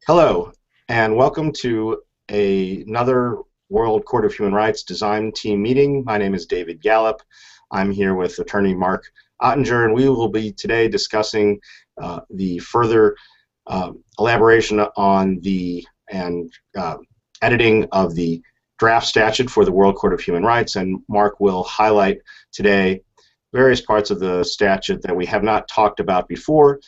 Hello, and welcome to another World Court of Human Rights Design Team meeting. My name is David Gallup. I'm here with attorney Mark Ottinger, and we will be today discussing the further elaboration on the editing of the draft statute for the World Court of Human Rights. And Mark will highlight today various parts of the statute that we have not talked about before,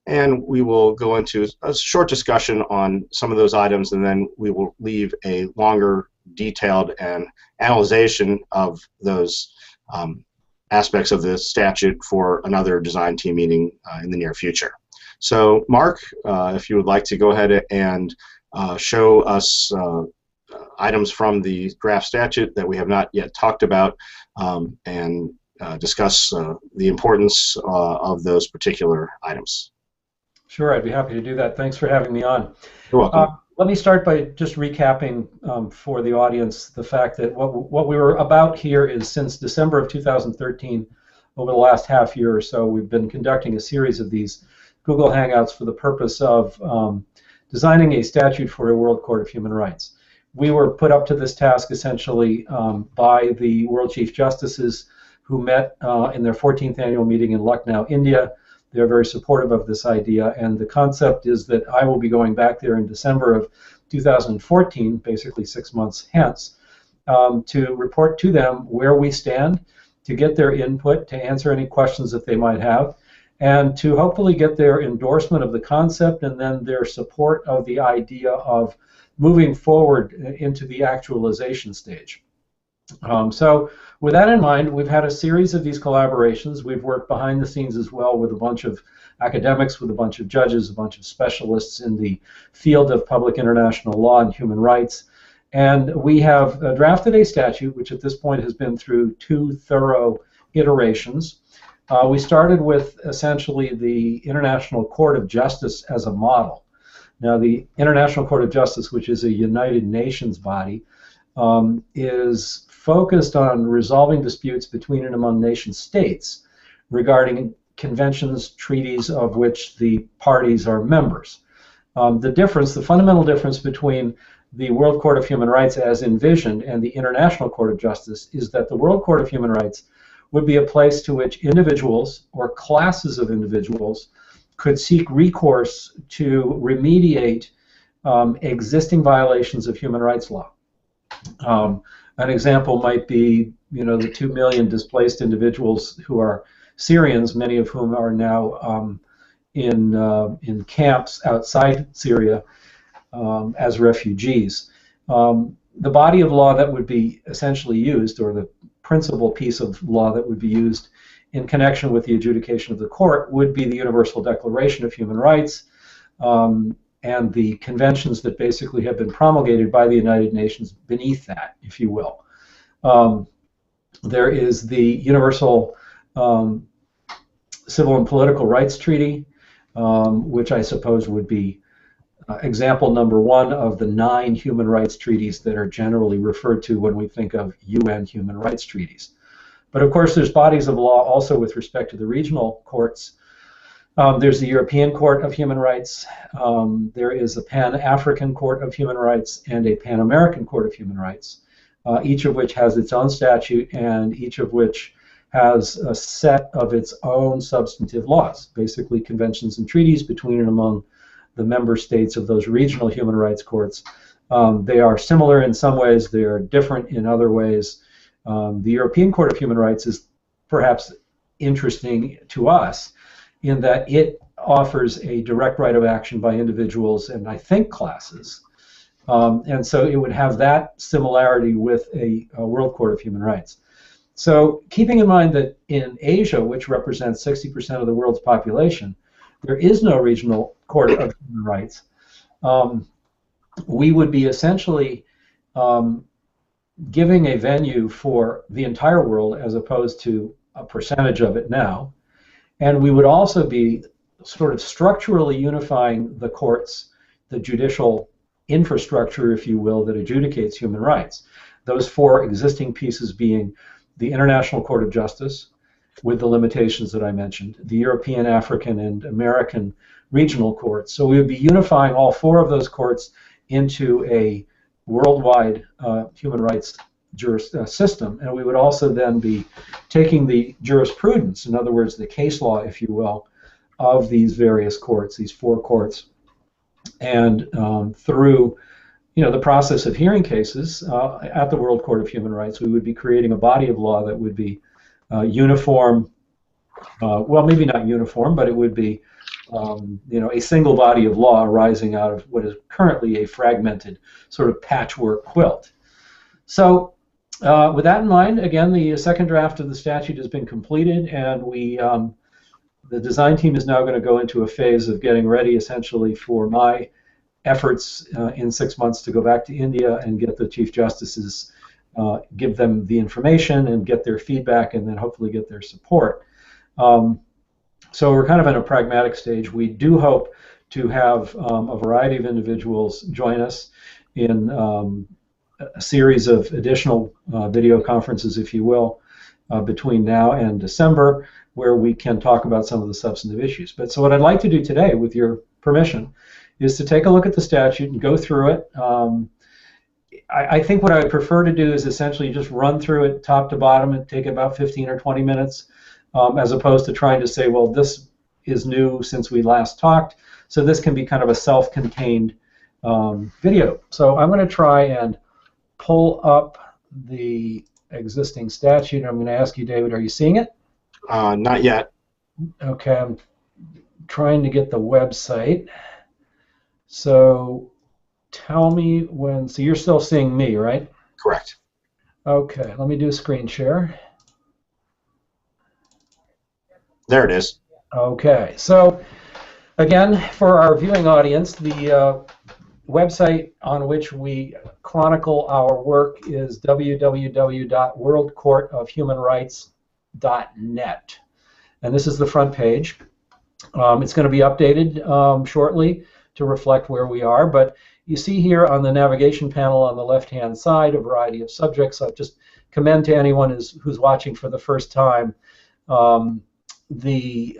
and we will go into a short discussion on some of those items, and then we will leave a longer, detailed and analyzation of those aspects of the statute for another design team meeting in the near future. So, Mark, if you would like to go ahead and show us items from the draft statute that we have not yet talked about, and discuss the importance of those particular items. Sure, I'd be happy to do that. Thanks for having me on. You're welcome. Let me start by just recapping for the audience the fact that what we were about here is, since December of 2013, over the last half year or so, we've been conducting a series of these Google Hangouts for the purpose of designing a statute for a World Court of Human Rights. We were put up to this task essentially by the World Chief Justices who met in their 14th annual meeting in Lucknow, India. They're very supportive of this idea, and the concept is that I will be going back there in December of 2014, basically 6 months hence, to report to them where we stand, to get their input, to answer any questions that they might have, and to hopefully get their endorsement of the concept and then their support of the idea of moving forward into the actualization stage. So with that in mind, we've had a series of these collaborations. We've worked behind the scenes as well with a bunch of academics, with a bunch of judges, a bunch of specialists in the field of public international law and human rights. And we have drafted a statute which at this point has been through 2 thorough iterations. We started with essentially the International Court of Justice as a model. Now, the International Court of Justice, which is a United Nations body, is focused on resolving disputes between and among nation states regarding conventions, treaties of which the parties are members. The fundamental difference between the World Court of Human Rights as envisioned and the International Court of Justice is that the World Court of Human Rights would be a place to which individuals or classes of individuals could seek recourse to remediate existing violations of human rights law. An example might be, the 2 million displaced individuals who are Syrians, many of whom are now in camps outside Syria as refugees. The body of law that would be essentially used, or the principal piece of law that would be used in connection with the adjudication of the court, would be the Universal Declaration of Human Rights, and the conventions that basically have been promulgated by the United Nations beneath that, if you will. There is the Universal Civil and Political Rights Treaty, which I suppose would be example number 1 of the 9 human rights treaties that are generally referred to when we think of UN human rights treaties. But of course, there's bodies of law also with respect to the regional courts. There's the European Court of Human Rights, there is a Pan-African Court of Human Rights, and a Pan-American Court of Human Rights, each of which has its own statute and each of which has a set of its own substantive laws, basically conventions and treaties between and among the member states of those regional human rights courts. They are similar in some ways, they are different in other ways. The European Court of Human Rights is perhaps interesting to us in that it offers a direct right of action by individuals and I think classes. And so it would have that similarity with a World Court of Human Rights. So keeping in mind that in Asia, which represents 60% of the world's population, there is no regional court of human rights, we would be essentially giving a venue for the entire world as opposed to a percentage of it now. And we would also be sort of structurally unifying the courts, the judicial infrastructure, if you will, that adjudicates human rights. Those 4 existing pieces being the International Court of Justice, with the limitations that I mentioned, the European, African, and American regional courts. So we would be unifying all 4 of those courts into a worldwide human rights system, and we would also then be taking the jurisprudence, in other words, the case law, if you will, of these various courts, these 4 courts, and through the process of hearing cases at the World Court of Human Rights, we would be creating a body of law that would be uniform. Well, maybe not uniform, but it would be a single body of law arising out of what is currently a fragmented sort of patchwork quilt. So with that in mind, again, the second draft of the statute has been completed, and the design team is now going to go into a phase of getting ready essentially for my efforts in 6 months to go back to India and get the Chief Justices, give them the information and get their feedback, and then hopefully get their support. So we're kind of in a pragmatic stage. We do hope to have a variety of individuals join us in a series of additional video conferences, if you will, between now and December, where we can talk about some of the substantive issues. But so what I'd like to do today, with your permission, is to take a look at the statute and go through it. I think what I would prefer to do is essentially just run through it top to bottom and take about 15 or 20 minutes, as opposed to trying to say, well, this is new since we last talked. So this can be kind of a self-contained video. So I'm going to try and pull up the existing statute. I'm going to ask you, David, are you seeing it? Not yet. Okay, I'm trying to get the website. So tell me when, so you're still seeing me, right? Correct. Okay, let me do a screen share. There it is. Okay, so again, for our viewing audience, the website on which we chronicle our work is www.worldcourtofhumanrights.net, and this is the front page. It's going to be updated shortly to reflect where we are, but you see here on the navigation panel on the left-hand side a variety of subjects. I'll just commend to anyone who's watching for the first time the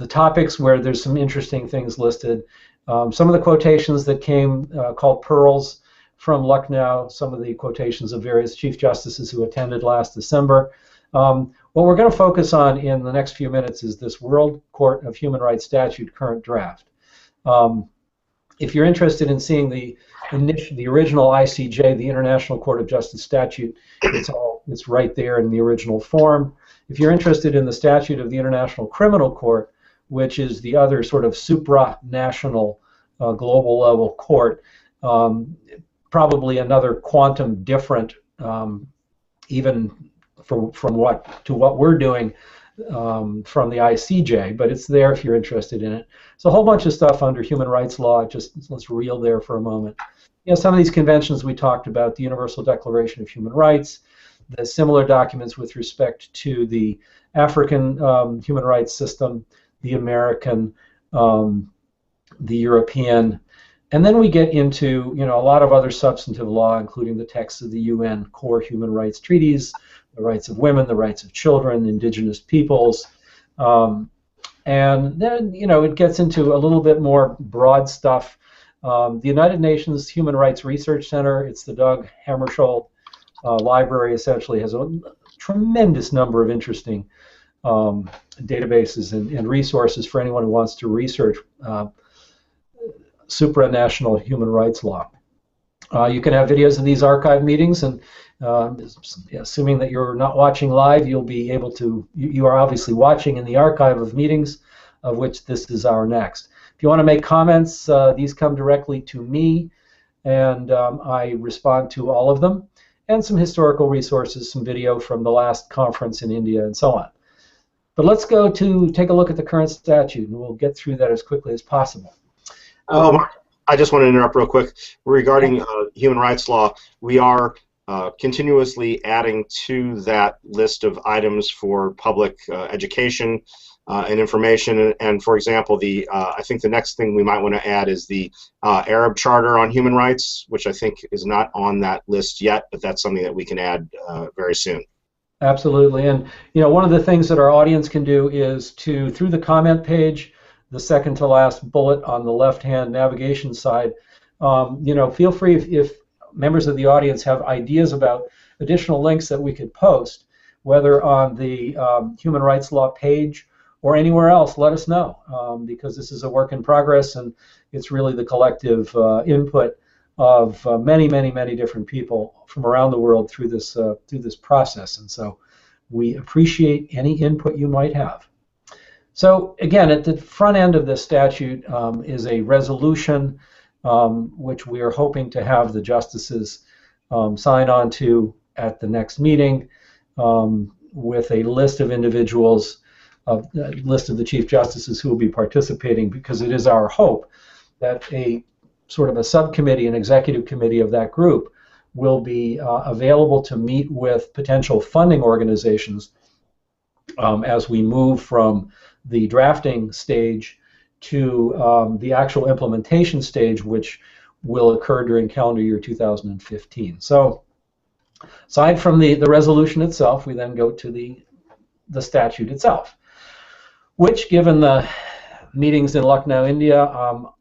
topics where there's some interesting things listed. Some of the quotations that came called pearls from Lucknow, some of the quotations of various Chief Justices who attended last December. What we're going to focus on in the next few minutes is this World Court of Human Rights Statute current draft. If you're interested in seeing the original ICJ, the International Court of Justice Statute, it's right there in the original form. If you're interested in the statute of the International Criminal Court, which is the other sort of supranational global level court, probably another quantum different, even from what we're doing from the ICJ, but it's there if you're interested in it. So a whole bunch of stuff under human rights law. Just let's reel there for a moment. Some of these conventions we talked about, the Universal Declaration of Human Rights, the similar documents with respect to the African human rights system, the American, the European, and then we get into a lot of other substantive law, including the texts of the UN core human rights treaties, the rights of women, the rights of children, indigenous peoples, and then it gets into a little bit more broad stuff. The United Nations Human Rights Research Center, it's the Doug Hammarskjöld library, essentially has a tremendous number of interesting databases and resources for anyone who wants to research supranational human rights law. You can have videos of these archive meetings, and assuming that you're not watching live, you'll be able to, you are obviously watching in the archive of meetings, of which this is our next. If you want to make comments, these come directly to me, and I respond to all of them, and some historical resources, some video from the last conference in India, and so on. But let's go to take a look at the current statute, and we'll get through that as quickly as possible. I just want to interrupt real quick. Regarding human rights law, we are continuously adding to that list of items for public education and information. And for example, I think the next thing we might want to add is the Arab Charter on Human Rights, which I think is not on that list yet, but that's something that we can add very soon. Absolutely. And one of the things that our audience can do is through the comment page, the second to last bullet on the left-hand navigation side. Feel free if members of the audience have ideas about additional links that we could post, whether on the human rights law page or anywhere else, let us know, because this is a work in progress, and it's really the collective input of many, many, many different people from around the world through this process. And so we appreciate any input you might have. So again, at the front end of this statute is a resolution which we are hoping to have the justices sign on to at the next meeting, with a list of individuals, a list of the Chief Justices who will be participating, because it is our hope that a sort of a subcommittee, an executive committee of that group, will be available to meet with potential funding organizations as we move from the drafting stage to the actual implementation stage, which will occur during calendar year 2015. So aside from the resolution itself, we then go to the statute itself, which, given the meetings in Lucknow, India,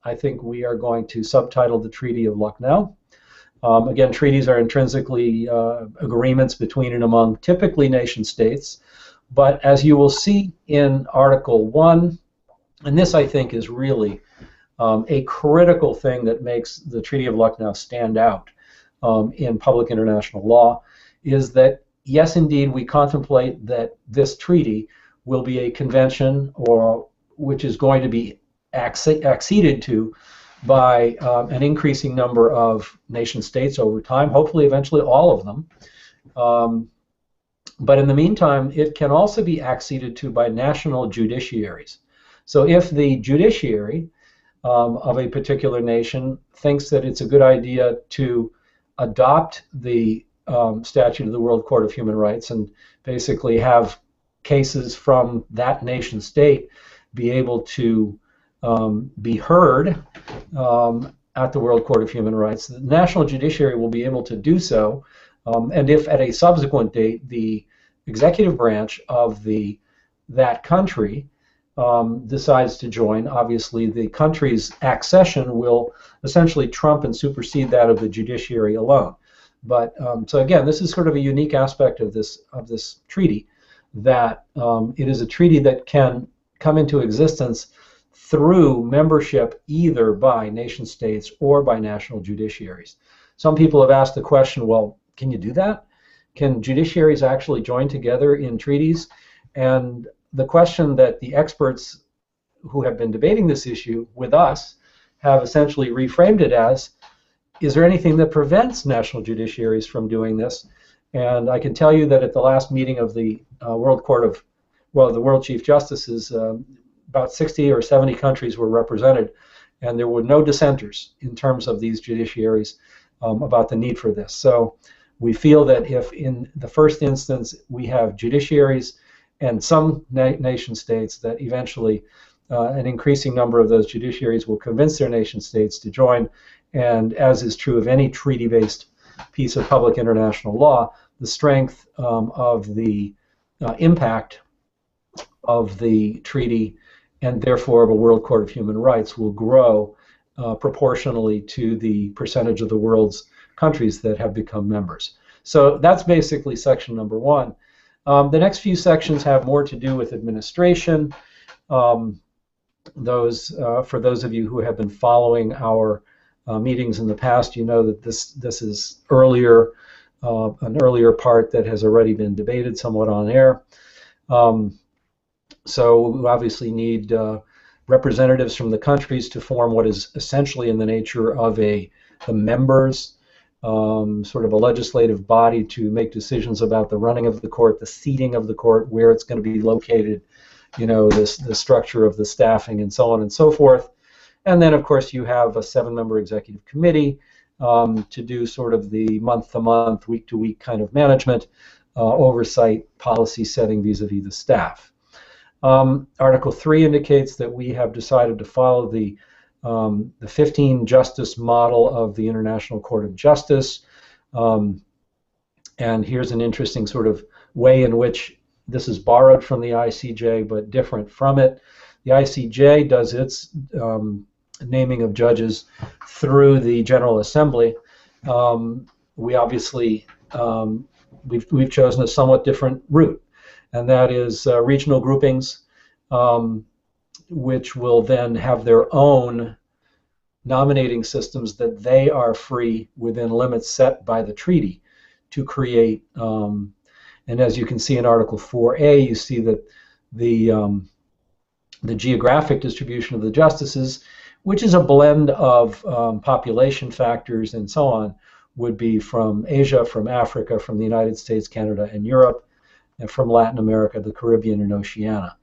I think we are going to subtitle the Treaty of Lucknow. Again, treaties are intrinsically agreements between and among typically nation states, but as you will see in Article 1, and this I think is really a critical thing that makes the Treaty of Lucknow stand out in public international law, is that yes, indeed, we contemplate that this treaty will be a convention, or which is going to be acceded to by an increasing number of nation states over time, hopefully eventually all of them. But in the meantime, it can also be acceded to by national judiciaries. So if the judiciary of a particular nation thinks that it's a good idea to adopt the Statute of the World Court of Human Rights and basically have cases from that nation state be able to be heard at the World Court of Human Rights, the national judiciary will be able to do so, and if at a subsequent date the executive branch of that country decides to join, obviously the country's accession will essentially trump and supersede that of the judiciary alone. But so again, this is sort of a unique aspect of this treaty, that it is a treaty that can come into existence through membership either by nation states or by national judiciaries. Some people have asked the question, well, can you do that? Can judiciaries actually join together in treaties? And the question that the experts who have been debating this issue with us have essentially reframed it as, is there anything that prevents national judiciaries from doing this? And I can tell you that at the last meeting of the the World Chief Justices, about 60 or 70 countries were represented, and there were no dissenters in terms of these judiciaries about the need for this. So we feel that if in the first instance we have judiciaries and some nation states, that eventually an increasing number of those judiciaries will convince their nation states to join, and as is true of any treaty-based piece of public international law, the strength of the impact of the treaty, and therefore of a World Court of Human Rights, will grow proportionally to the percentage of the world's countries that have become members. So that's basically section number 1. The next few sections have more to do with administration. For those of you who have been following our meetings in the past, you know that this is an earlier part that has already been debated somewhat on air. So we obviously need representatives from the countries to form what is essentially in the nature of the members, sort of a legislative body to make decisions about the running of the court, the seating of the court, where it's going to be located, the structure of the staffing, and so on and so forth. And then, of course, you have a 7-member executive committee to do sort of the month-to-month, week-to-week kind of management, oversight, policy setting vis-a-vis the staff. Article 3 indicates that we have decided to follow the 15 justice model of the International Court of Justice. And here's an interesting sort of way in which this is borrowed from the ICJ but different from it. The ICJ does its naming of judges through the General Assembly. We obviously we've chosen a somewhat different route, and that is regional groupings, which will then have their own nominating systems that they are free within limits set by the treaty to create. And as you can see in Article 4A, you see that the geographic distribution of the justices, which is a blend of population factors and so on, would be from Asia, from Africa, from the United States, Canada, and Europe, and from Latin America, the Caribbean, and Oceania.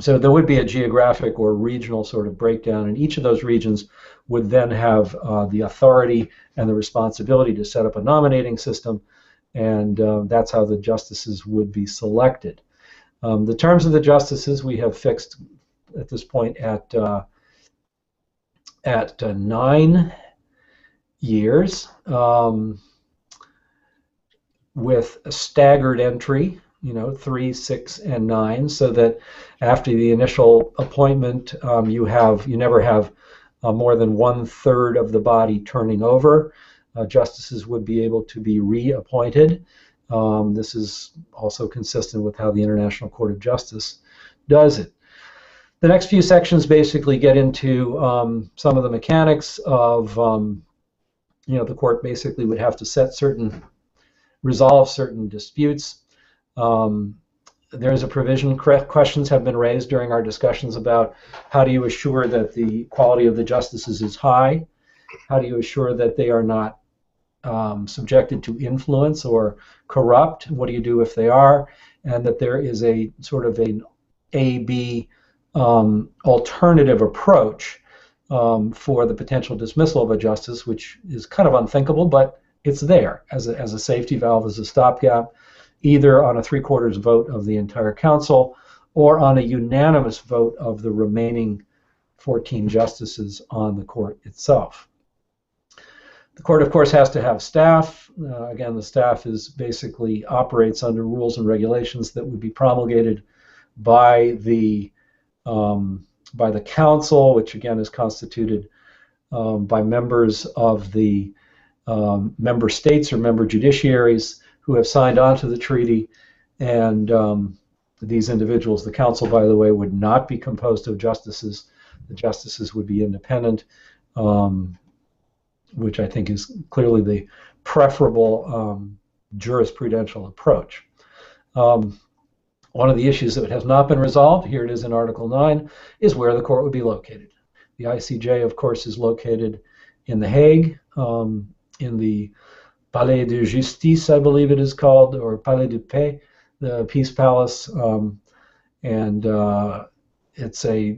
So there would be a geographic or regional sort of breakdown, and each of those regions would then have the authority and the responsibility to set up a nominating system, and that's how the justices would be selected. The terms of the justices we have fixed at this point at 9 years, with a staggered entry, 3, 6, and 9, so that after the initial appointment, you never have more than 1/3 of the body turning over. Justices would be able to be reappointed. This is also consistent with how the International Court of Justice does it. The next few sections basically get into some of the mechanics of, the court basically would have to resolve certain disputes. There is a provision, questions have been raised during our discussions about how do you assure that the quality of the justices is high? How do you assure that they are not subjected to influence or corrupt? What do you do if they are? And that there is a sort of an A-B alternative approach for the potential dismissal of a justice, which is kind of unthinkable, but it's there as a safety valve, as a stopgap, either on a 3/4 vote of the entire council or on a unanimous vote of the remaining 14 justices on the court itself. The court, of course, has to have staff. Again, the staff basically operates under rules and regulations that would be promulgated by the council, which again is constituted by members of the member states or member judiciaries who have signed on to the treaty. And these individuals, the council, by the way, would not be composed of justices. The justices would be independent, which I think is clearly the preferable jurisprudential approach. One of the issues that has not been resolved, here it is in Article 9, is where the court would be located. The ICJ, of course, is located in The Hague, in the Palais de Justice, I believe it is called, or Palais de Paix, the Peace Palace, and it's a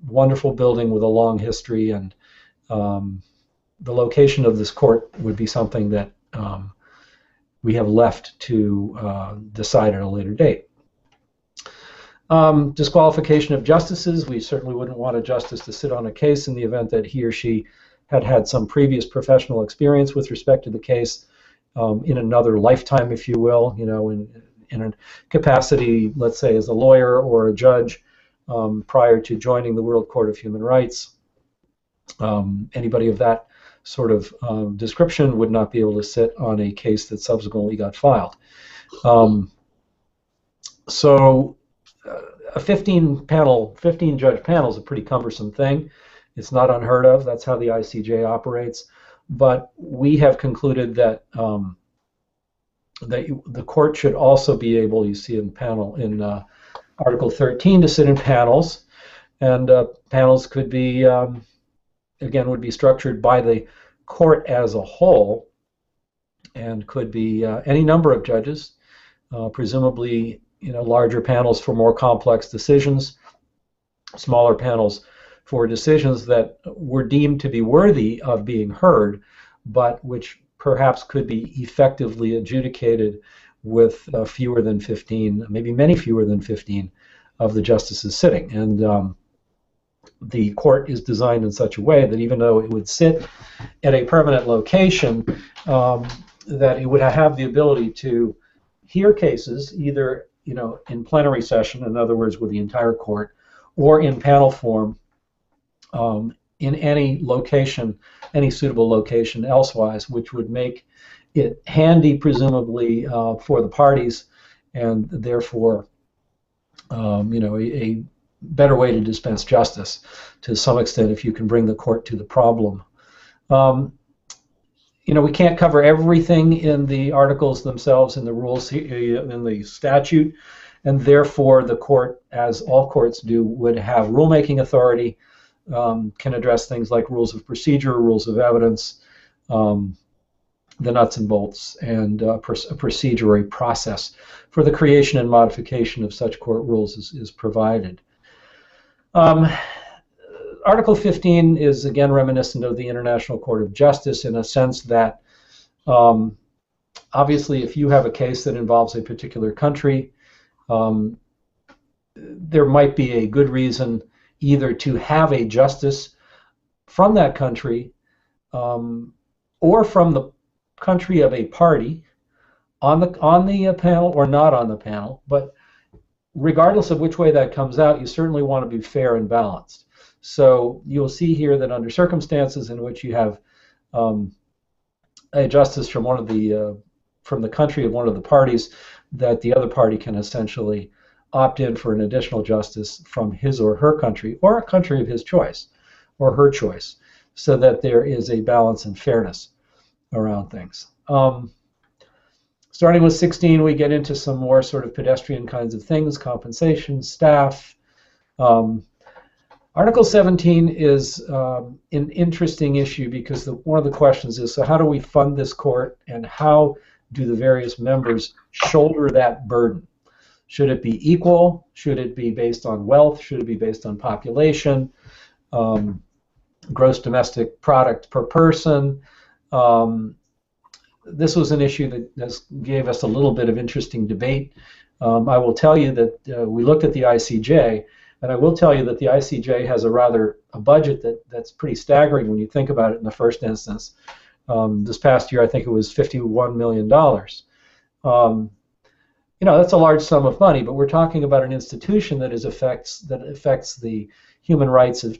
wonderful building with a long history, and the location of this court would be something that we have left to decide at a later date. Disqualification of justices. We certainly wouldn't want a justice to sit on a case in the event that he or she had some previous professional experience with respect to the case in another lifetime, if you will, in a capacity, let's say, as a lawyer or a judge prior to joining the World Court of Human Rights. Anybody of that sort of description would not be able to sit on a case that subsequently got filed. So a 15-judge panel is a pretty cumbersome thing. It's not unheard of. That's how the ICJ operates. But we have concluded that that the court should also be able, you see in Article 13, to sit in panels, and panels could be again would be structured by the court as a whole, and could be any number of judges, presumably larger panels for more complex decisions, smaller panels for decisions that were deemed to be worthy of being heard, but which perhaps could be effectively adjudicated with fewer than 15, maybe many fewer than 15 of the justices sitting. And the court is designed in such a way that even though it would sit at a permanent location, that it would have the ability to hear cases either in plenary session, in other words, with the entire court, or in panel form, in any location, any suitable location elsewise, which would make it handy, presumably, for the parties, and therefore, a better way to dispense justice to some extent if you can bring the court to the problem. We can't cover everything in the articles themselves, in the rules, in the statute, and therefore the court, as all courts do, would have rulemaking authority, can address things like rules of procedure, rules of evidence, the nuts and bolts, and a procedure or a process for the creation and modification of such court rules is provided. Article 15 is again reminiscent of the International Court of Justice in a sense that obviously if you have a case that involves a particular country, there might be a good reason either to have a justice from that country or from the country of a party on the panel or not on the panel, but regardless of which way that comes out, you certainly want to be fair and balanced. So you'll see here that under circumstances in which you have a justice from from the country of one of the parties, that the other party can essentially opt in for an additional justice from his or her country, or a country of his choice or her choice, so that there is a balance and fairness around things. Starting with 16, we get into some more sort of pedestrian kinds of things: compensation, staff. Article 17 is an interesting issue because one of the questions is, so how do we fund this court, and how do the various members shoulder that burden? Should it be equal? Should it be based on wealth? Should it be based on population? Gross domestic product per person? This was an issue that gave us a little bit of interesting debate. I will tell you that we looked at the ICJ, and I will tell you that the ICJ has a budget that's pretty staggering when you think about it in the first instance. This past year, I think it was $51 million. That's a large sum of money, but we're talking about an institution that affects the human rights of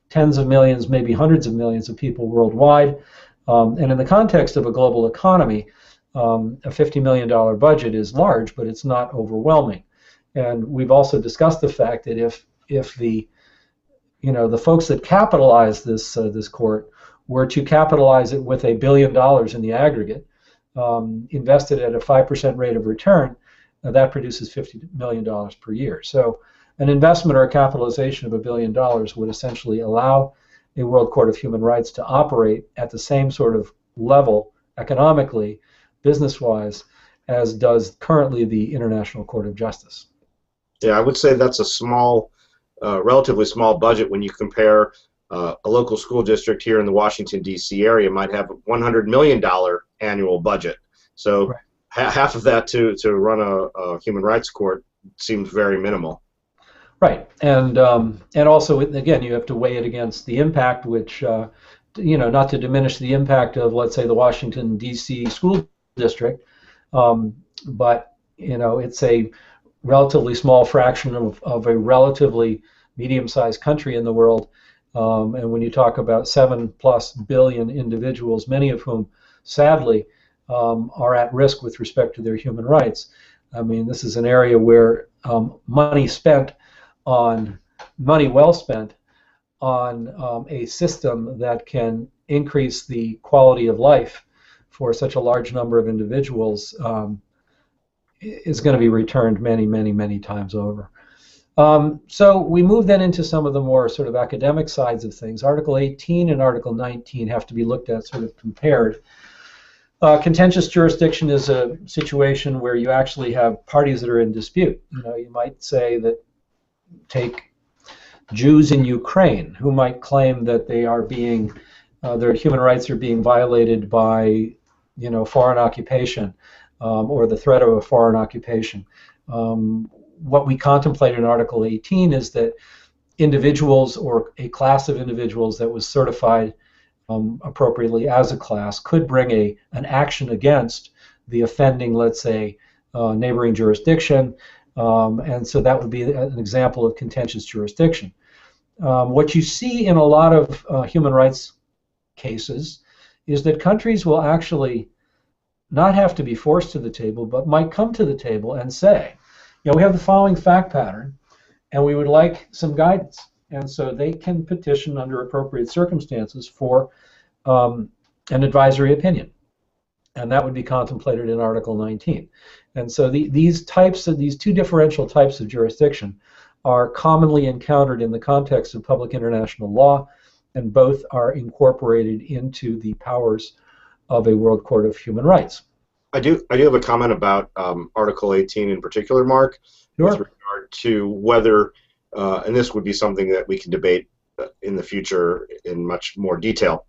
tens of millions, maybe hundreds of millions of people worldwide. And in the context of a global economy, a $50 million budget is large, but it's not overwhelming. And we've also discussed the fact that if the folks that capitalize this court were to capitalize it with $1 billion in the aggregate, invested at a 5% rate of return, that produces $50 million per year. So an investment or a capitalization of $1 billion would essentially allow a World Court of Human Rights to operate at the same sort of level economically, business-wise, as does currently the International Court of Justice. Yeah, I would say that's a small, relatively small budget when you compare a local school district here in the Washington, D.C. area might have a $100 million annual budget. So right. Half of that to run a human rights court seems very minimal. Right, and also, again, you have to weigh it against the impact, which, not to diminish the impact of, let's say, the Washington, D.C. school district, but, it's a relatively small fraction of a relatively medium-sized country in the world, and when you talk about 7+ billion individuals, many of whom, sadly, are at risk with respect to their human rights. I mean, this is an area where money well spent on a system that can increase the quality of life for such a large number of individuals is going to be returned many, many, many times over. So we move then into some of the more sort of academic sides of things. Article 18 and Article 19 have to be looked at sort of compared. Contentious jurisdiction is a situation where you actually have parties that are in dispute. You might say that, take Jews in Ukraine, who might claim that they are their human rights are being violated by, foreign occupation or the threat of a foreign occupation. What we contemplate in Article 18 is that individuals or a class of individuals that was certified appropriately as a class could bring an action against the offending, let's say, neighboring jurisdiction, And so that would be an example of contentious jurisdiction. What you see in a lot of human rights cases is that countries will actually not have to be forced to the table, but might come to the table and say, we have the following fact pattern, and we would like some guidance. And so they can petition under appropriate circumstances for an advisory opinion. And that would be contemplated in Article 19. And so these two differential types of jurisdiction are commonly encountered in the context of public international law, and both are incorporated into the powers of a World Court of Human Rights. I do have a comment about Article 18 in particular, Mark, Sure. with regard to whether, and this would be something that we can debate in the future in much more detail,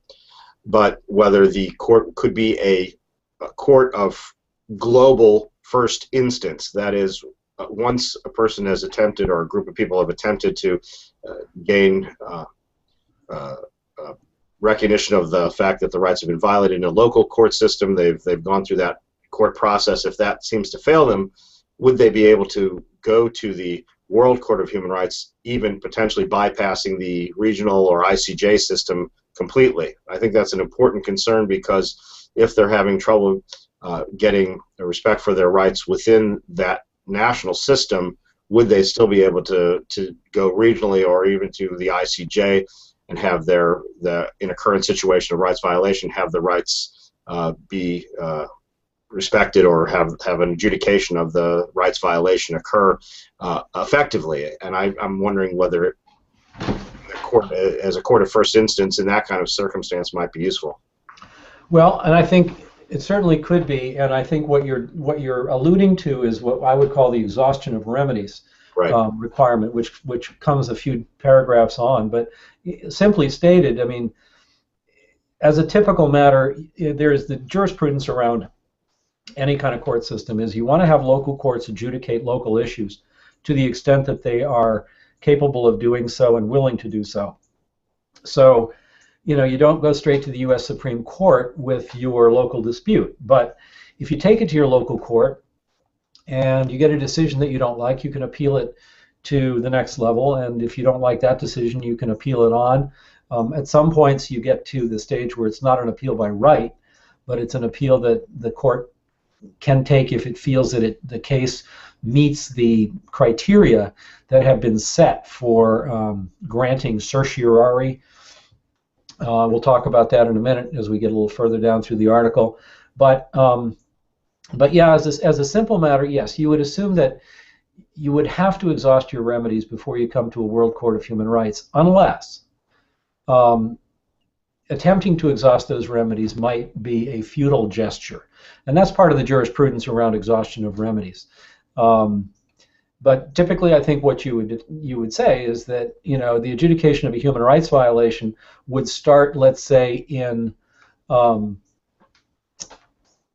but whether the court could be a court of global first instance. That is, once a person has attempted, or a group of people have attempted to gain recognition of the fact that the rights have been violated in a local court system, they've gone through that court process. If that seems to fail them, would they be able to go to the World Court of Human Rights, even potentially bypassing the regional or ICJ system completely? I think that's an important concern, because if they're having trouble getting a respect for their rights within that national system, would they still be able to go regionally or even to the ICJ and have in a current situation of rights violation, have the rights be respected, or have an adjudication of the rights violation occur effectively? And I'm wondering whether the court, as a court of first instance in that kind of circumstance, might be useful. Well, and I think it certainly could be, and I think what you're alluding to is what I would call the exhaustion of remedies requirement, which comes a few paragraphs on. But simply stated, I mean, as a typical matter, there is the jurisprudence around any kind of court system is you want to have local courts adjudicate local issues to the extent that they are capable of doing so and willing to do so. So, you don't go straight to the U.S. Supreme Court with your local dispute. But if you take it to your local court and you get a decision that you don't like, you can appeal it to the next level. And if you don't like that decision, you can appeal it on. At some points, you get to the stage where it's not an appeal by right, but it's an appeal that the court can take if it feels that the case meets the criteria that have been set for granting certiorari. We'll talk about that in a minute as we get a little further down through the article. But yeah, as a simple matter, yes, you would assume that you would have to exhaust your remedies before you come to a World Court of Human Rights, unless attempting to exhaust those remedies might be a futile gesture. And that's part of the jurisprudence around exhaustion of remedies. But typically, I think what you would say is that the adjudication of a human rights violation would start, let's say, in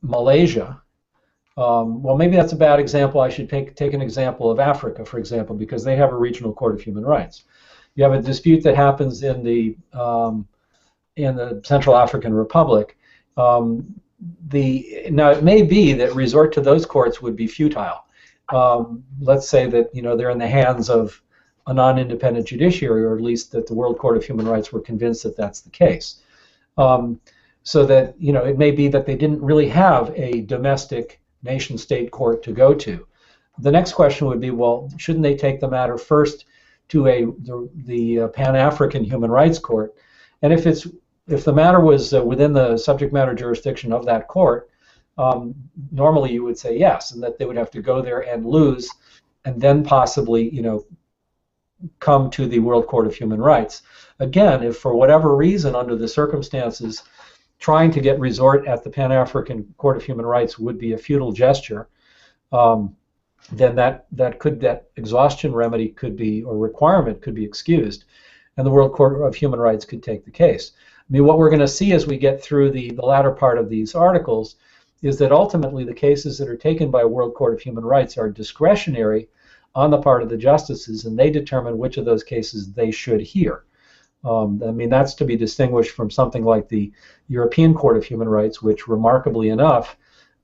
Malaysia. Well, maybe that's a bad example. I should take an example of Africa, for example, because they have a regional court of human rights. You have a dispute that happens in the Central African Republic. Now, it may be that resort to those courts would be futile. Let's say that they're in the hands of a non-independent judiciary, or at least that the World Court of Human Rights were convinced that that's the case. So that it may be that they didn't really have a domestic nation-state court to go to. The next question would be, well, shouldn't they take the matter first to the Pan-African Human Rights Court? And if the matter was within the subject matter jurisdiction of that court, normally you would say yes, and that they would have to go there and lose, and then possibly come to the World Court of Human Rights. Again, if for whatever reason, under the circumstances, trying to get resort at the Pan-African Court of Human Rights would be a futile gesture, then that exhaustion remedy could be, or requirement could be, excused, and the World Court of Human Rights could take the case. I mean, what we're going to see as we get through the latter part of these articles is that ultimately the cases that are taken by a World Court of Human Rights are discretionary on the part of the justices, and they determine which of those cases they should hear. I mean, that's to be distinguished from something like the European Court of Human Rights, which, remarkably enough,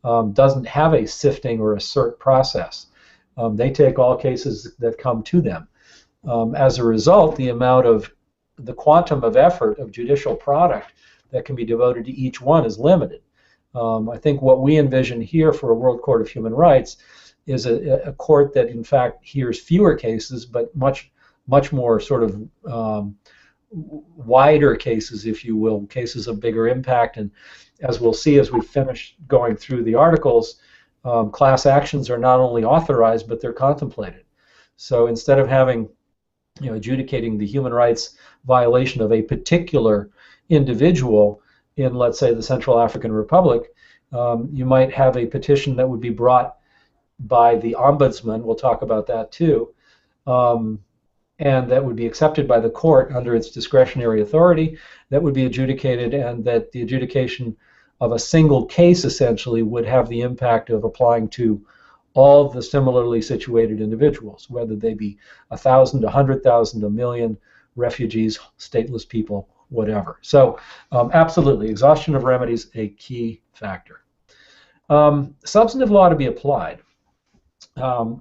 doesn't have a sifting or a cert process. They take all cases that come to them. As a result, the quantum of effort of judicial product that can be devoted to each one is limited. I think what we envision here for a World Court of Human Rights is a court that in fact hears fewer cases, but much more sort of wider cases, if you will, cases of bigger impact. And as we'll see as we finish going through the articles, class actions are not only authorized, but they're contemplated. So instead of having, adjudicating the human rights violation of a particular individual in, let's say, the Central African Republic, you might have a petition that would be brought by the Ombudsman, we'll talk about that too, and that would be accepted by the court under its discretionary authority, that would be adjudicated, and that the adjudication of a single case essentially would have the impact of applying to all the similarly situated individuals, whether they be 1,000, 100,000, a million, refugees, stateless people, whatever. So absolutely, exhaustion of remedies, a key factor. Substantive law to be applied. I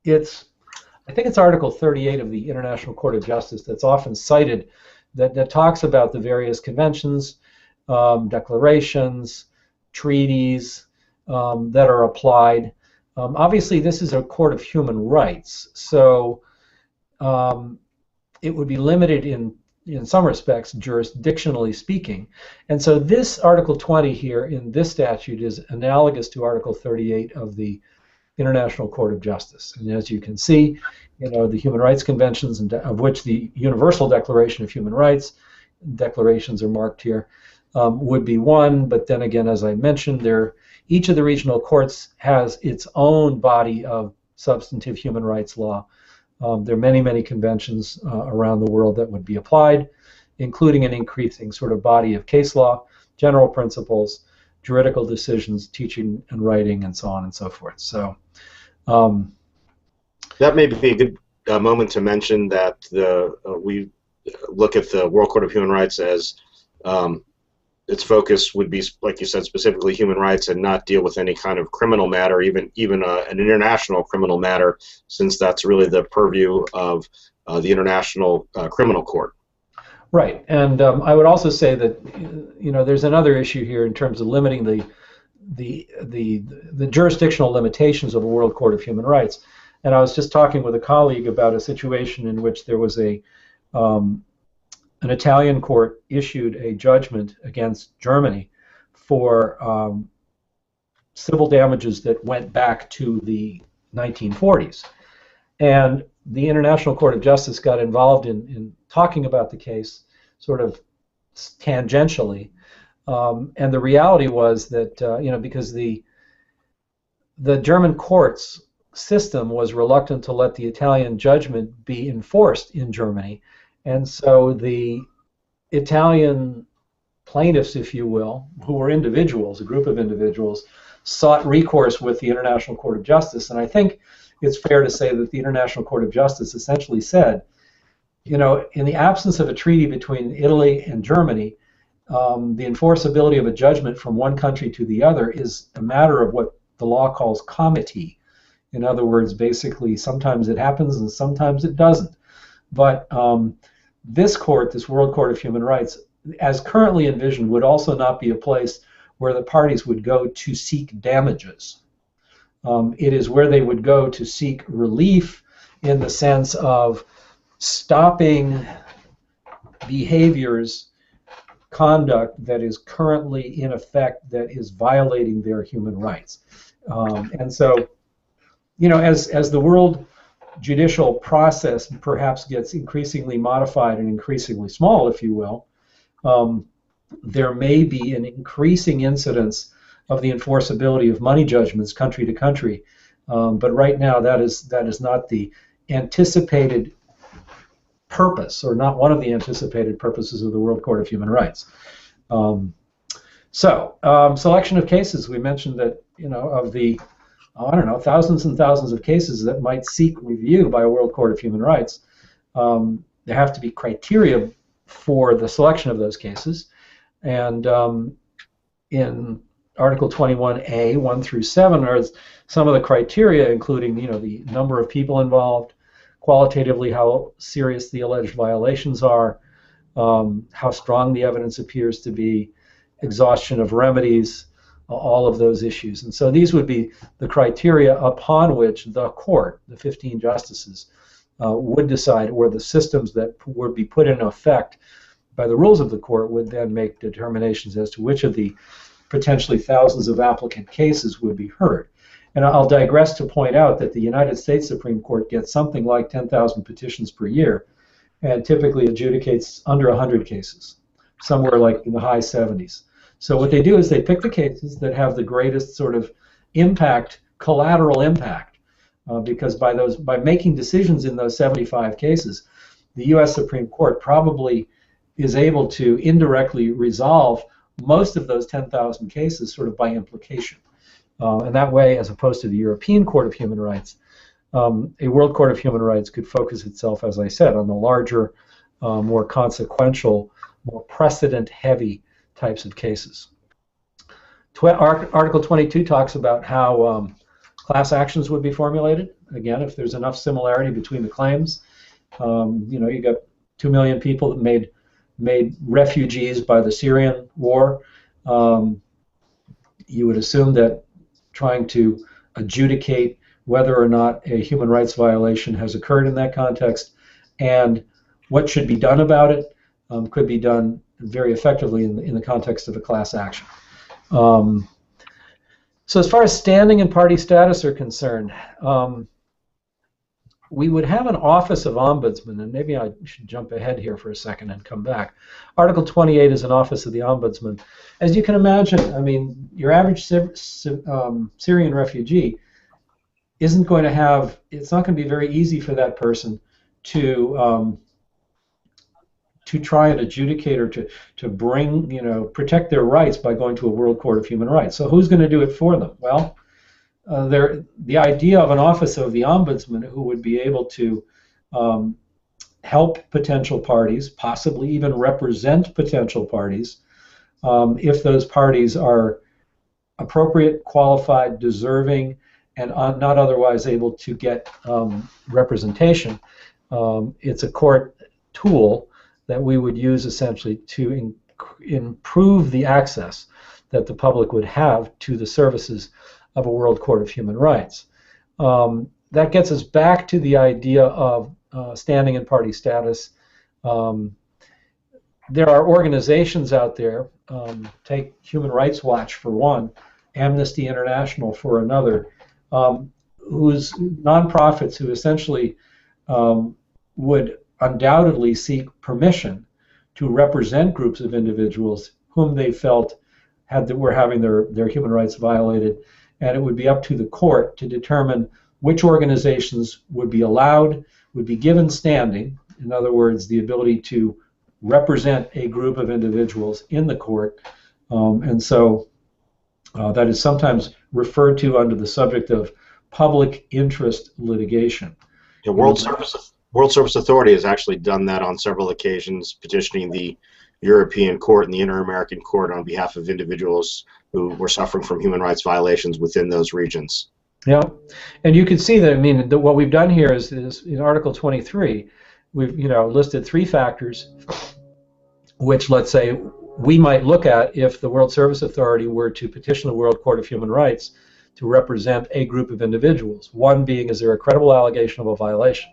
think it's Article 38 of the International Court of Justice that's often cited that talks about the various conventions, declarations, treaties that are applied. Obviously, this is a court of human rights, so it would be limited in some respects, jurisdictionally speaking. And so this Article 20 here in this statute is analogous to Article 38 of the International Court of Justice. And as you can see, the human rights conventions, of which the Universal Declaration of Human Rights, declarations are marked here, would be one. But then again, as I mentioned, each of the regional courts has its own body of substantive human rights law. There are many, many conventions around the world that would be applied, including an increasing sort of body of case law, general principles, juridical decisions, teaching and writing, and so on and so forth. So that may be a good moment to mention that we look at the World Court of Human Rights as its focus would be, like you said, specifically human rights, and not deal with any kind of criminal matter, even an international criminal matter, since that's really the purview of the International Criminal Court. Right, and I would also say that there's another issue here in terms of limiting the jurisdictional limitations of a World Court of Human Rights. And I was just talking with a colleague about a situation in which there was an Italian court issued a judgment against Germany for civil damages that went back to the 1940s. And the International Court of Justice got involved in talking about the case sort of tangentially. And the reality was that, because the German courts system was reluctant to let the Italian judgment be enforced in Germany. And so the Italian plaintiffs, if you will, who were individuals, a group of individuals, sought recourse with the International Court of Justice. And I think it's fair to say that the International Court of Justice essentially said, in the absence of a treaty between Italy and Germany, the enforceability of a judgment from one country to the other is a matter of what the law calls comity. In other words, basically, sometimes it happens and sometimes it doesn't. But this court, this World Court of Human Rights, as currently envisioned, would also not be a place where the parties would go to seek damages. It is where they would go to seek relief in the sense of stopping behaviors, conduct that is currently in effect that is violating their human rights. And so, as the world judicial process perhaps gets increasingly modified and increasingly small, if you will, there may be an increasing incidence of the enforceability of money judgments country to country. But right now that is not the anticipated purpose, or not one of the anticipated purposes of the World Court of Human Rights. Selection of cases. We mentioned that, of the, thousands and thousands of cases that might seek review by a World Court of Human Rights, there have to be criteria for the selection of those cases. And in Article 21A, 1 through 7, are some of the criteria, including the number of people involved, qualitatively how serious the alleged violations are, how strong the evidence appears to be, exhaustion of remedies, all of those issues. And so these would be the criteria upon which the court, the 15 justices, would decide, or the systems that would be put in effect by the rules of the court would then make determinations as to which of the potentially thousands of applicant cases would be heard. And I'll digress to point out that the United States Supreme Court gets something like 10,000 petitions per year and typically adjudicates under 100 cases, somewhere like in the high 70s. So what they do is they pick the cases that have the greatest sort of impact, collateral impact, because by making decisions in those 75 cases, the U.S. Supreme Court probably is able to indirectly resolve most of those 10,000 cases sort of by implication. And that way, as opposed to the European Court of Human Rights, a World Court of Human Rights could focus itself, as I said, on the larger, more consequential, more precedent-heavy types of cases. Article 22 talks about how class actions would be formulated. Again, if there's enough similarity between the claims, you got 2 million people that made refugees by the Syrian war. You would assume that trying to adjudicate whether or not a human rights violation has occurred in that context and what should be done about it could be done very effectively in the context of a class action. So as far as standing and party status are concerned, we would have an Office of Ombudsman, and maybe I should jump ahead here for a second and come back. Article 28 is an Office of the Ombudsman. As you can imagine, I mean, your average Syrian refugee isn't going to have, it's not going to be very easy for that person to try and adjudicate or to bring, protect their rights by going to a World Court of Human Rights. So who's going to do it for them? Well, the idea of an Office of the Ombudsman who would be able to help potential parties, possibly even represent potential parties, if those parties are appropriate, qualified, deserving, and not otherwise able to get representation. It's a court tool that we would use essentially to improve the access that the public would have to the services of a World Court of Human Rights. That gets us back to the idea of standing and party status. There are organizations out there, take Human Rights Watch for one, Amnesty International for another, whose nonprofits who essentially would undoubtedly seek permission to represent groups of individuals whom they felt were having their human rights violated, and it would be up to the court to determine which organizations would be allowed, would be given standing, in other words, the ability to represent a group of individuals in the court, and so that is sometimes referred to under the subject of public interest litigation. The World Service Authority has actually done that on several occasions, petitioning the European Court and the Inter-American Court on behalf of individuals who were suffering from human rights violations within those regions. Yeah, and you can see that. I mean, what we've done here is in Article 23, we've listed 3 factors, which, let's say, we might look at if the World Service Authority were to petition the World Court of Human Rights to represent a group of individuals. 1 being, is there a credible allegation of a violation?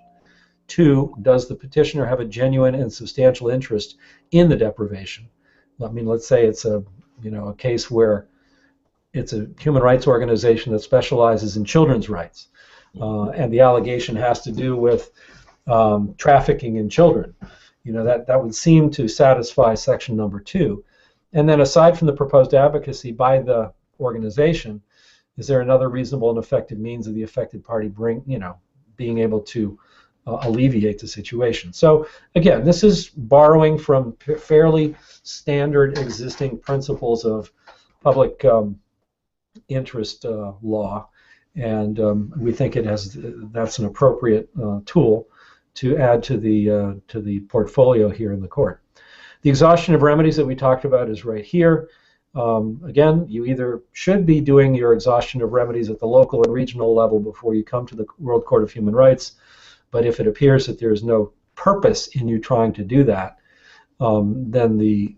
2, does the petitioner have a genuine and substantial interest in the deprivation? I mean, let's say it's a case where it's a human rights organization that specializes in children's rights, and the allegation has to do with trafficking in children. That would seem to satisfy section number 2. And then, aside from the proposed advocacy by the organization, is there another reasonable and effective means of the affected party being able to alleviate the situation? So again, this is borrowing from fairly standard existing principles of public interest law, and we think that's an appropriate tool to add to the portfolio here in the court. The exhaustion of remedies that we talked about is right here. Again, you either should be doing your exhaustion of remedies at the local and regional level before you come to the World Court of Human Rights, but if it appears that there is no purpose in you trying to do that, then the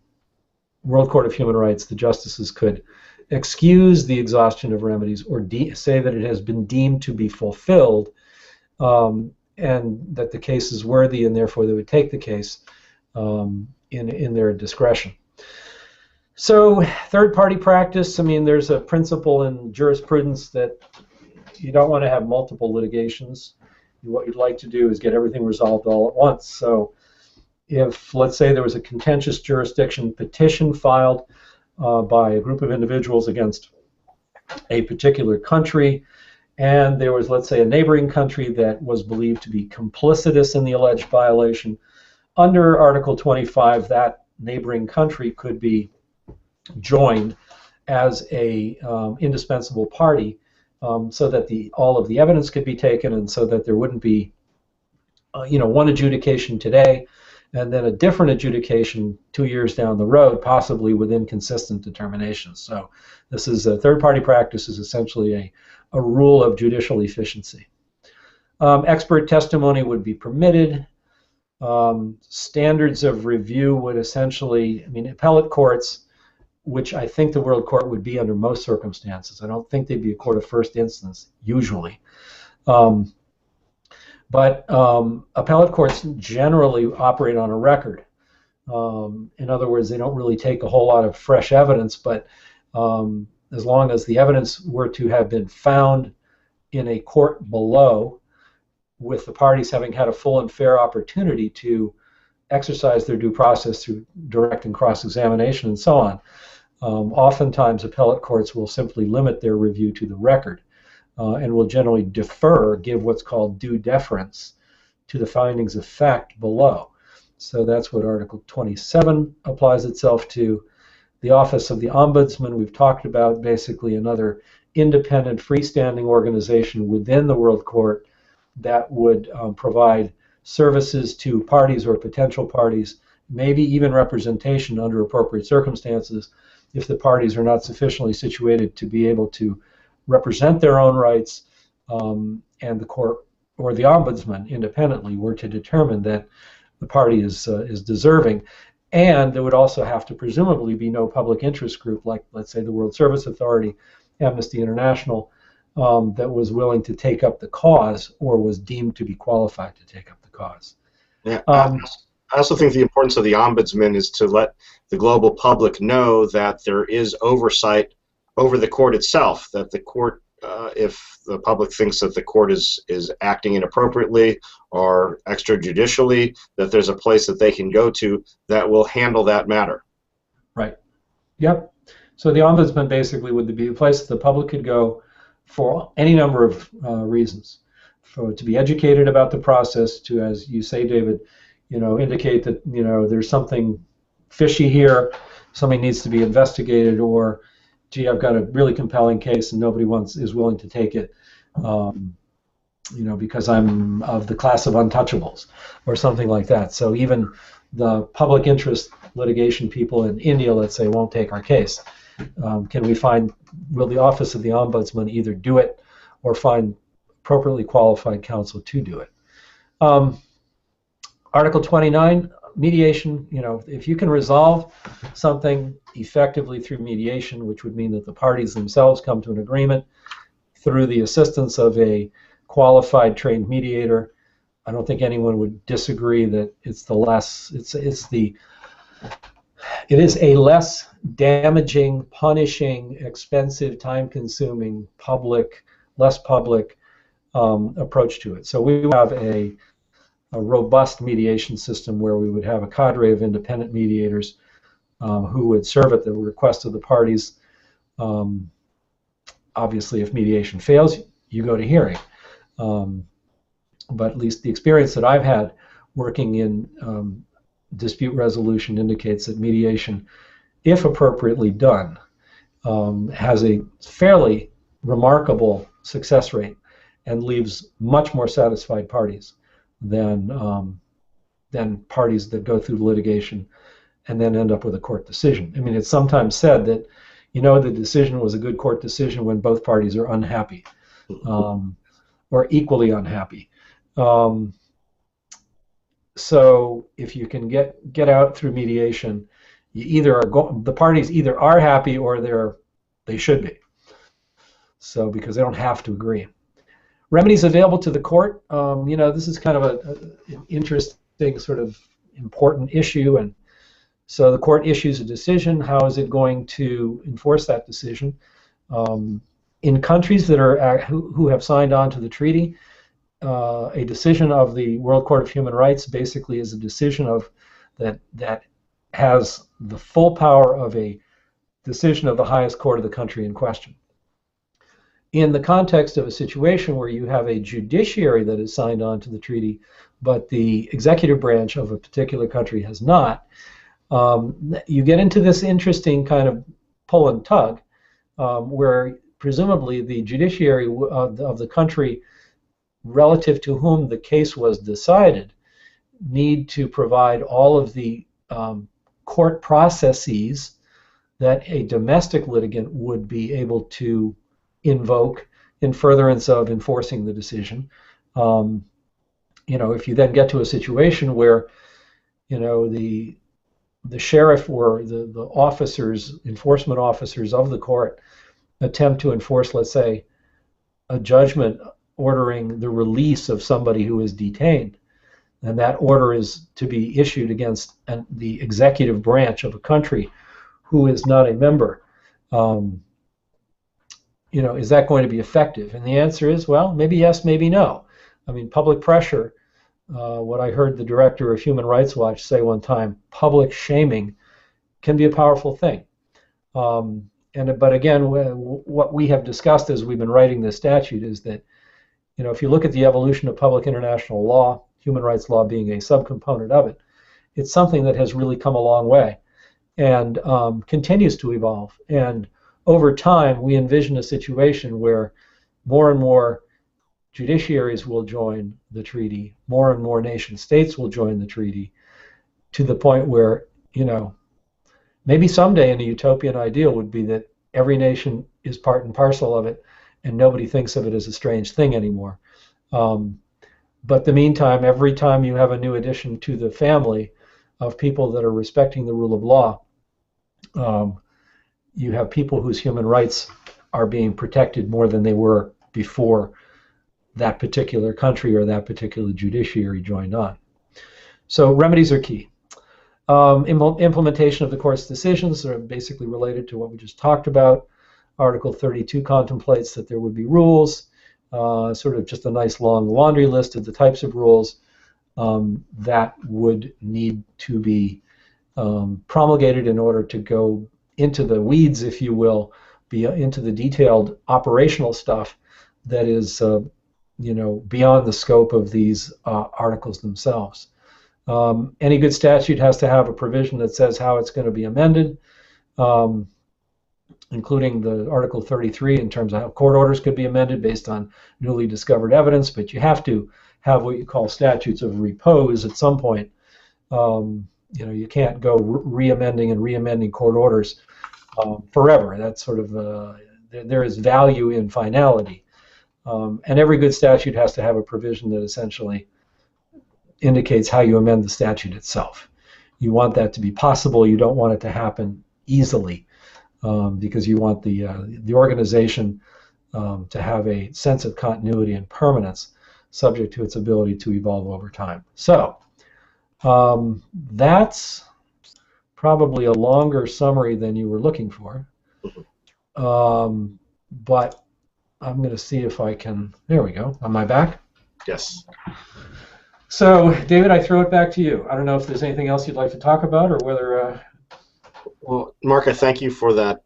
World Court of Human Rights, the justices could excuse the exhaustion of remedies or say that it has been deemed to be fulfilled, and that the case is worthy, and therefore they would take the case in their discretion. So third-party practice, I mean, there's a principle in jurisprudence that you don't want to have multiple litigations. What you'd like to do is get everything resolved all at once. So if, let's say, there was a contentious jurisdiction petition filed by a group of individuals against a particular country, and there was, let's say, a neighboring country that was believed to be complicitous in the alleged violation, under Article 25, that neighboring country could be joined as a indispensable party, so that all of the evidence could be taken, and so that there wouldn't be one adjudication today and then a different adjudication 2 years down the road, possibly with inconsistent determinations. So this is a third-party practice, is essentially a rule of judicial efficiency. Expert testimony would be permitted. Standards of review would essentially, I mean, appellate courts, which I think the World Court would be under most circumstances. I don't think they'd be a court of first instance, usually. But appellate courts generally operate on a record. In other words, they don't really take a whole lot of fresh evidence, but as long as the evidence were to have been found in a court below, with the parties having had a full and fair opportunity to exercise their due process through direct and cross-examination and so on, oftentimes appellate courts will simply limit their review to the record, and will generally defer, give what's called due deference to the findings of fact below. So that's what Article 27 applies itself to. The Office of the Ombudsman, we've talked about, basically another independent, freestanding organization within the World Court that would provide services to parties or potential parties, maybe even representation under appropriate circumstances, if the parties are not sufficiently situated to be able to represent their own rights, and the court or the ombudsman independently were to determine that the party is deserving. And there would also have to presumably be no public interest group, like, let's say, the World Service Authority, Amnesty International, that was willing to take up the cause or was deemed to be qualified to take up the cause. Yeah, I also think the importance of the ombudsman is to let the global public know that there is oversight over the court itself, that the court, if the public thinks that the court is acting inappropriately or extrajudicially, that there's a place that they can go to that will handle that matter. Right. Yep. So the ombudsman basically would be a place that the public could go for any number of reasons. To be educated about the process, to, as you say, David, indicate that there's something fishy here, something needs to be investigated, or gee, I've got a really compelling case and nobody is willing to take it, because I'm of the class of untouchables, or something like that. So even the public interest litigation people in India, let's say, won't take our case. Will the Office of the Ombudsman either do it or find appropriately qualified counsel to do it? Article 29, mediation, if you can resolve something effectively through mediation, which would mean that the parties themselves come to an agreement through the assistance of a qualified trained mediator, I don't think anyone would disagree that it is a less damaging, punishing, expensive, time-consuming, less public approach to it. So we would have a robust mediation system where we would have a cadre of independent mediators who would serve at the request of the parties. Obviously, if mediation fails, you go to hearing. But at least the experience that I've had working in dispute resolution indicates that mediation, if appropriately done, has a fairly remarkable success rate and leaves much more satisfied parties than parties that go through litigation and then end up with a court decision. I mean, it's sometimes said that, you know, the decision was a good court decision when both parties are unhappy, or equally unhappy. So if you can get out through mediation, you either are the parties either are happy or they should be. So because they don't have to agree. Remedies available to the court. You know, this is kind of an interesting sort of important issue, and so the court issues a decision. How is it going to enforce that decision? In countries that are who have signed on to the treaty, a decision of the World Court of Human Rights basically is a decision of that has the full power of a decision of the highest court of the country in question. In the context of a situation where you have a judiciary that has signed on to the treaty, but the executive branch of a particular country has not, you get into this interesting kind of pull and tug, where presumably the judiciary of the country relative to whom the case was decided need to provide all of the court processes that a domestic litigant would be able to invoke in furtherance of enforcing the decision. You know, if you then get to a situation where, you know, the sheriff or the officers, enforcement officers of the court attempt to enforce, let's say, a judgment ordering the release of somebody who is detained, and that order is to be issued against the executive branch of a country who is not a member, you know, is that going to be effective? And the answer is, well, maybe yes, maybe no. I mean, public pressure, what I heard the director of Human Rights Watch say one time, public shaming can be a powerful thing. But again, what we have discussed as we've been writing this statute is that, you know, if you look at the evolution of public international law, human rights law being a subcomponent of it, it's something that has really come a long way and continues to evolve. And over time, we envision a situation where more and more judiciaries will join the treaty, more and more nation states will join the treaty, to the point where, you know, maybe someday in a utopian ideal would be that every nation is part and parcel of it, and nobody thinks of it as a strange thing anymore. But the meantime, every time you have a new addition to the family of people that are respecting the rule of law, you have people whose human rights are being protected more than they were before that particular country or that particular judiciary joined on. So remedies are key. Implementation of the court's decisions are basically related to what we just talked about. Article 32 contemplates that there would be rules, sort of just a nice long laundry list of the types of rules that would need to be promulgated in order to go into the weeds, if you will, be into the detailed operational stuff that is, you know, beyond the scope of these articles themselves. Any good statute has to have a provision that says how it's going to be amended, including the Article 33 in terms of how court orders could be amended based on newly discovered evidence, but you have to have what you call statutes of repose at some point. You know, you can't go re-amending and re-amending court orders forever. That's sort of, there is value in finality. And every good statute has to have a provision that essentially indicates how you amend the statute itself. You want that to be possible. You don't want it to happen easily, because you want the organization to have a sense of continuity and permanence subject to its ability to evolve over time. So that's probably a longer summary than you were looking for, but I'm going to see if I can, there we go, on my back? Yes. So, David, I throw it back to you. I don't know if there's anything else you'd like to talk about, or whether... Well, Mark, I thank you for that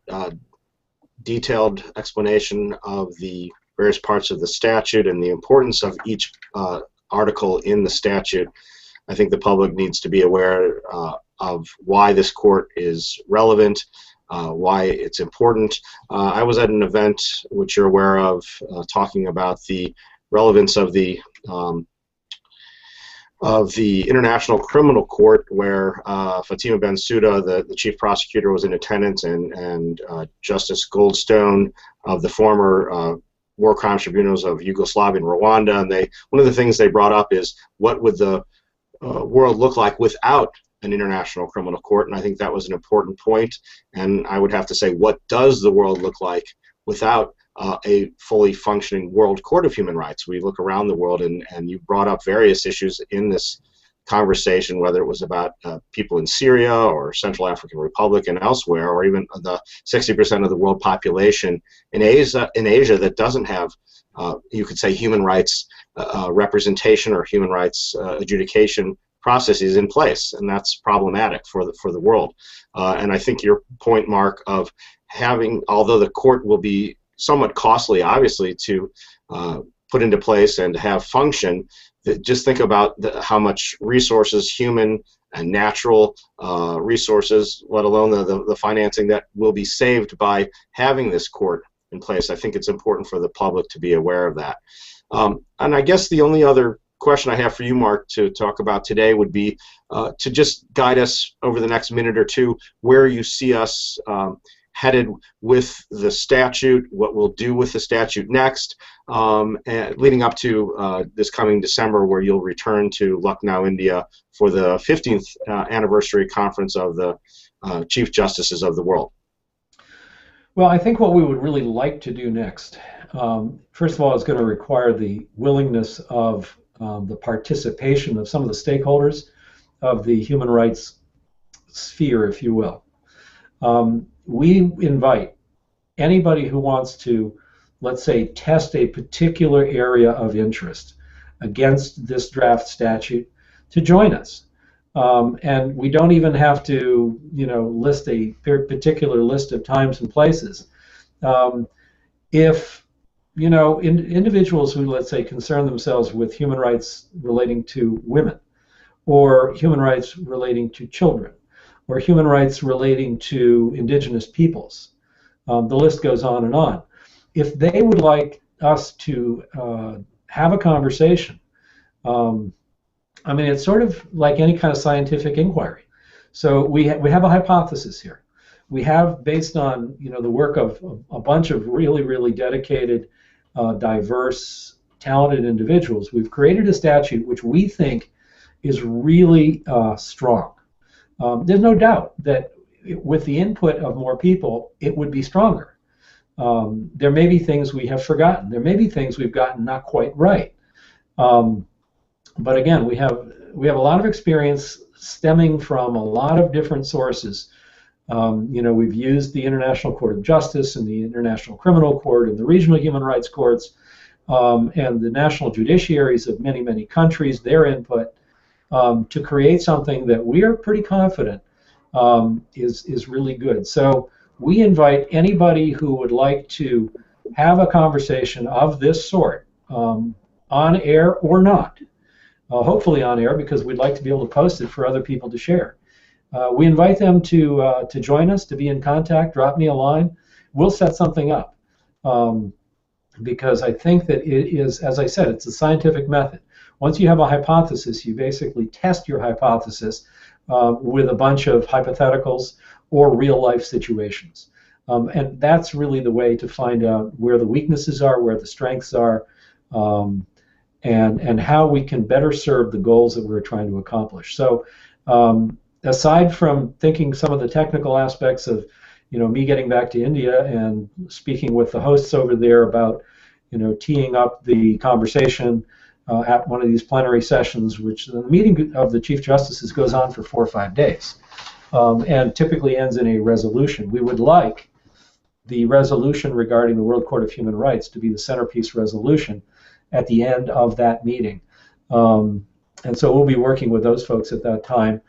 detailed explanation of the various parts of the statute and the importance of each article in the statute. I think the public needs to be aware of why this court is relevant, why it's important. I was at an event, which you're aware of, talking about the relevance of the of the International Criminal Court, where Fatima Bensouda, the chief prosecutor, was in attendance, and Justice Goldstone of the former war crimes tribunals of Yugoslavia and Rwanda. And one of the things they brought up is, what would the world look like without an international criminal court? And I think that was an important point. And I would have to say, what does the world look like without a fully functioning World Court of Human Rights? We look around the world, and you brought up various issues in this conversation, whether it was about people in Syria or Central African Republic and elsewhere, or even the 60% of the world population in Asia that doesn't have, you could say, human rights representation or human rights adjudication processes in place, and that's problematic for the world. And I think your point, Mark, of having, although the court will be somewhat costly, obviously, to put into place and have function, just think about how much resources, human and natural resources, let alone the financing, that will be saved by having this court in place. I think it's important for the public to be aware of that. And I guess the only other question I have for you, Mark, to talk about today would be to just guide us over the next minute or two where you see us headed with the statute, what we'll do with the statute next, and leading up to this coming December, where you'll return to Lucknow, India, for the 15th anniversary conference of the Chief Justices of the world. Well, I think what we would really like to do next, first of all, is going to require the willingness of the participation of some of the stakeholders of the human rights sphere, if you will. We invite anybody who wants to, let's say, test a particular area of interest against this draft statute to join us. And we don't even have to, list a particular list of times and places. If, individuals who, let's say, concern themselves with human rights relating to women, or human rights relating to children, or human rights relating to indigenous peoples, the list goes on and on. If they would like us to have a conversation, I mean, it's sort of like any kind of scientific inquiry. So we have a hypothesis here. We have, based on the work of a bunch of really, really dedicated, diverse, talented individuals, we've created a statute which we think is really strong. There's no doubt that with the input of more people, it would be stronger. There may be things we have forgotten. There may be things we've gotten not quite right. But again, we have a lot of experience stemming from a lot of different sources. We've used the International Court of Justice and the International Criminal Court and the regional human rights courts and the national judiciaries of many, many countries, their input, to create something that we are pretty confident is really good. So we invite anybody who would like to have a conversation of this sort, on air or not. Hopefully on air, because we'd like to be able to post it for other people to share. We invite them to join us, to be in contact, drop me a line. We'll set something up, because I think that it is, as I said, it's a scientific method. Once you have a hypothesis, you basically test your hypothesis with a bunch of hypotheticals or real-life situations. And that's really the way to find out where the weaknesses are, where the strengths are, and how we can better serve the goals that we're trying to accomplish. So aside from thinking some of the technical aspects of me getting back to India and speaking with the hosts over there about teeing up the conversation at one of these plenary sessions, which the meeting of the Chief Justices goes on for 4 or 5 days and typically ends in a resolution. We would like the resolution regarding the World Court of Human Rights to be the centerpiece resolution at the end of that meeting. And so we'll be working with those folks at that time.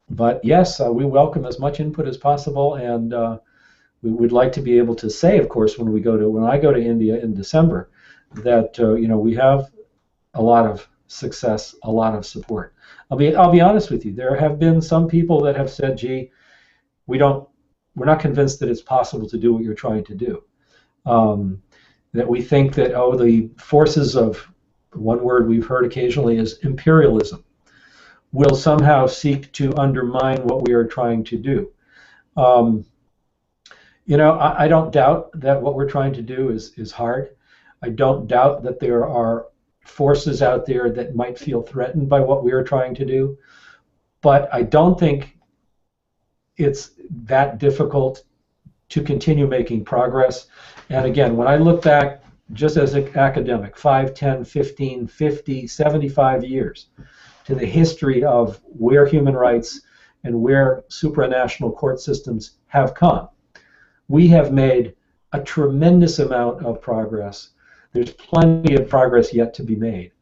But yes, we welcome as much input as possible, and we would like to be able to say, of course, when I go to India in December, that we have a lot of success, a lot of support. I'll be honest with you. There have been some people that have said, "Gee, we're not convinced that it's possible to do what you're trying to do." That we think that the forces of one word we've heard occasionally is imperialism, will somehow seek to undermine what we are trying to do. You know, I don't doubt that what we're trying to do is hard. I don't doubt that there are forces out there that might feel threatened by what we are trying to do, but I don't think it's that difficult to continue making progress. And again, when I look back just as an academic, 5, 10, 15, 50, 75 years to the history of where human rights and where supranational court systems have come, we have made a tremendous amount of progress. There's plenty of progress yet to be made.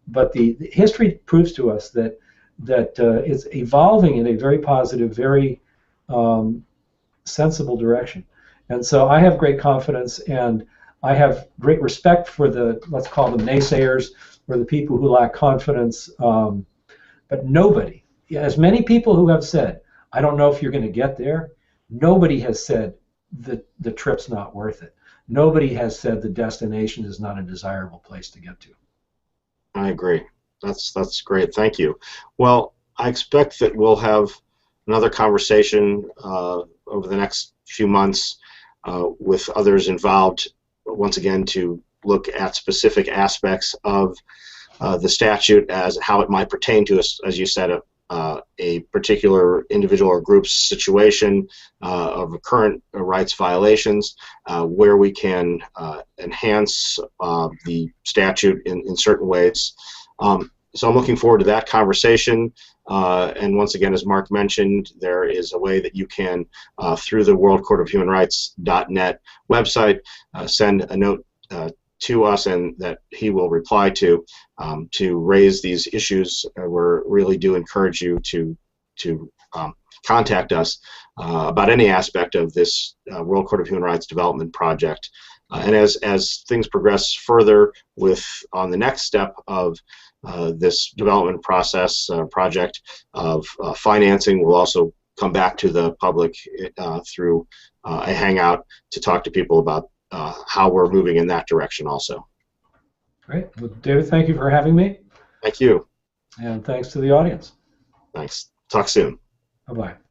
But the history proves to us that it's evolving in a very positive, very sensible direction. And so I have great confidence, and I have great respect for the, let's call them naysayers, or the people who lack confidence. But nobody, as many people who have said, I don't know if you're going to get there, nobody has said the trip's not worth it. Nobody has said the destination is not a desirable place to get to. I agree. That's great. Thank you. Well, I expect that we'll have another conversation over the next few months with others involved, once again, to look at specific aspects of the statute as how it might pertain to us, as you said, a particular individual or group's situation of current rights violations, where we can enhance the statute in certain ways. So I'm looking forward to that conversation. And once again, as Mark mentioned, there is a way that you can, through the worldcourtofhumanrights.net website, send a note to us, and that he will reply to raise these issues. We really do encourage you to contact us about any aspect of this World Court of Human Rights development project. And as things progress further on the next step of this development process project of financing, we'll also come back to the public through a hangout to talk to people about how we're moving in that direction also. Great. Well, David, thank you for having me. Thank you. And thanks to the audience. Thanks. Talk soon. Bye-bye.